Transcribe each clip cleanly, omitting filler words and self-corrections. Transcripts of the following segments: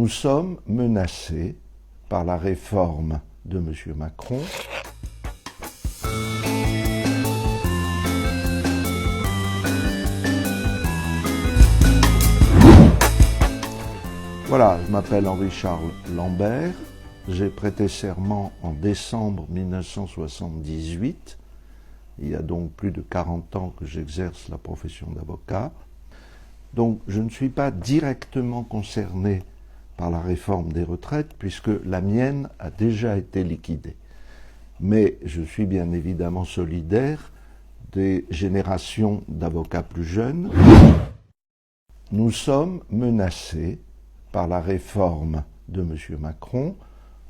Nous sommes menacés par la réforme de M. Macron. Voilà, je m'appelle Henri-Charles Lambert, j'ai prêté serment en décembre 1978, il y a donc plus de 40 ans que j'exerce la profession d'avocat. Donc je ne suis pas directement concerné par la réforme des retraites puisque la mienne a déjà été liquidée. Mais je suis bien évidemment solidaire des générations d'avocats plus jeunes. Nous sommes menacés par la réforme de M. Macron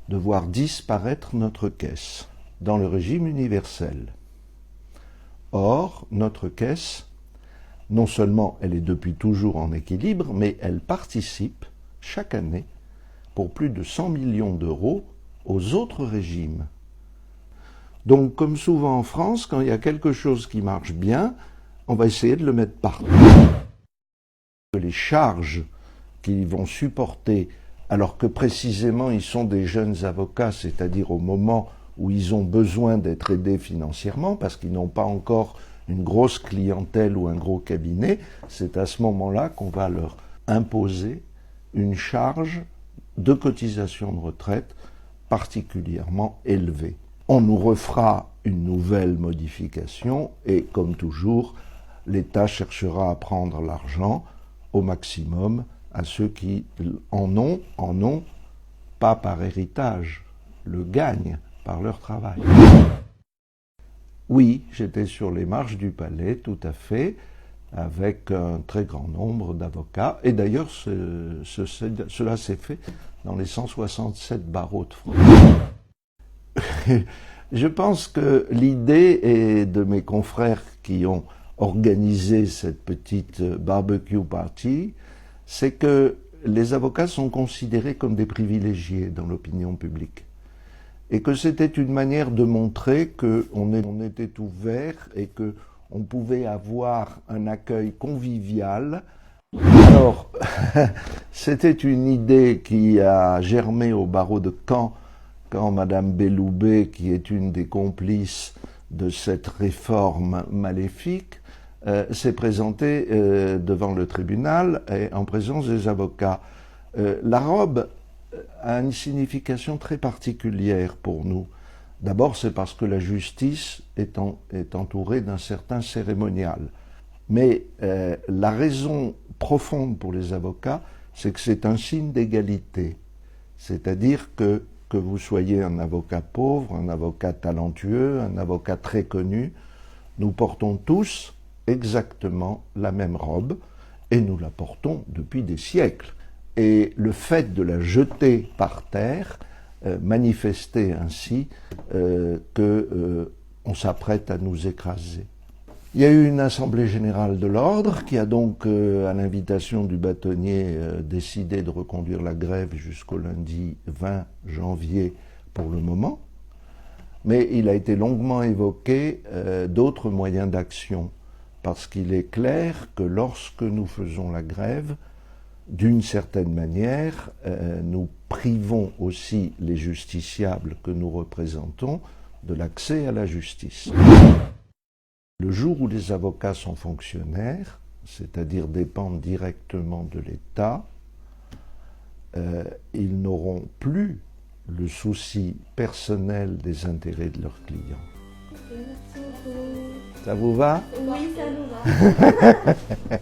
de voir disparaître notre caisse dans le régime universel. Or, notre caisse, non seulement elle est depuis toujours en équilibre, mais elle participe chaque année pour plus de 100 millions d'euros aux autres régimes. Donc, comme souvent en France, quand il y a quelque chose qui marche bien, on va essayer de le mettre partout. Les charges qu'ils vont supporter, alors que précisément ils sont des jeunes avocats, c'est-à-dire au moment où ils ont besoin d'être aidés financièrement, parce qu'ils n'ont pas encore une grosse clientèle ou un gros cabinet, c'est à ce moment-là qu'on va leur imposer une charge de cotisation de retraite particulièrement élevée. On nous refera une nouvelle modification et, comme toujours, l'État cherchera à prendre l'argent au maximum à ceux qui en ont, pas par héritage, le gagnent par leur travail. Oui, j'étais sur les marches du palais, tout à fait, avec un très grand nombre d'avocats. Et d'ailleurs, cela s'est fait dans les 167 barreaux de France. Je pense que l'idée est de mes confrères qui ont organisé cette petite barbecue party, c'est que les avocats sont considérés comme des privilégiés dans l'opinion publique. Et que c'était une manière de montrer qu'on était ouvert et qu'on pouvait avoir un accueil convivial. Alors, c'était une idée qui a germé au barreau de Caen quand Madame Belloubet, qui est une des complices de cette réforme maléfique, s'est présentée devant le tribunal et en présence des avocats. La robe a une signification très particulière pour nous. D'abord, c'est parce que la justice est entourée d'un certain cérémonial. Mais la raison profonde pour les avocats, c'est que c'est un signe d'égalité. C'est-à-dire que vous soyez un avocat pauvre, un avocat talentueux, un avocat très connu, nous portons tous exactement la même robe et nous la portons depuis des siècles. Et le fait de la jeter par terre manifestait ainsi qu'on s'apprête à nous écraser. Il y a eu une assemblée générale de l'ordre qui a donc, à l'invitation du bâtonnier, décidé de reconduire la grève jusqu'au lundi 20 janvier pour le moment. Mais il a été longuement évoqué d'autres moyens d'action, parce qu'il est clair que lorsque nous faisons la grève, d'une certaine manière, nous privons aussi les justiciables que nous représentons de l'accès à la justice. Le jour où les avocats sont fonctionnaires, c'est-à-dire dépendent directement de l'État, ils n'auront plus le souci personnel des intérêts de leurs clients. Merci beaucoup. Ça vous va? Oui, ça nous va.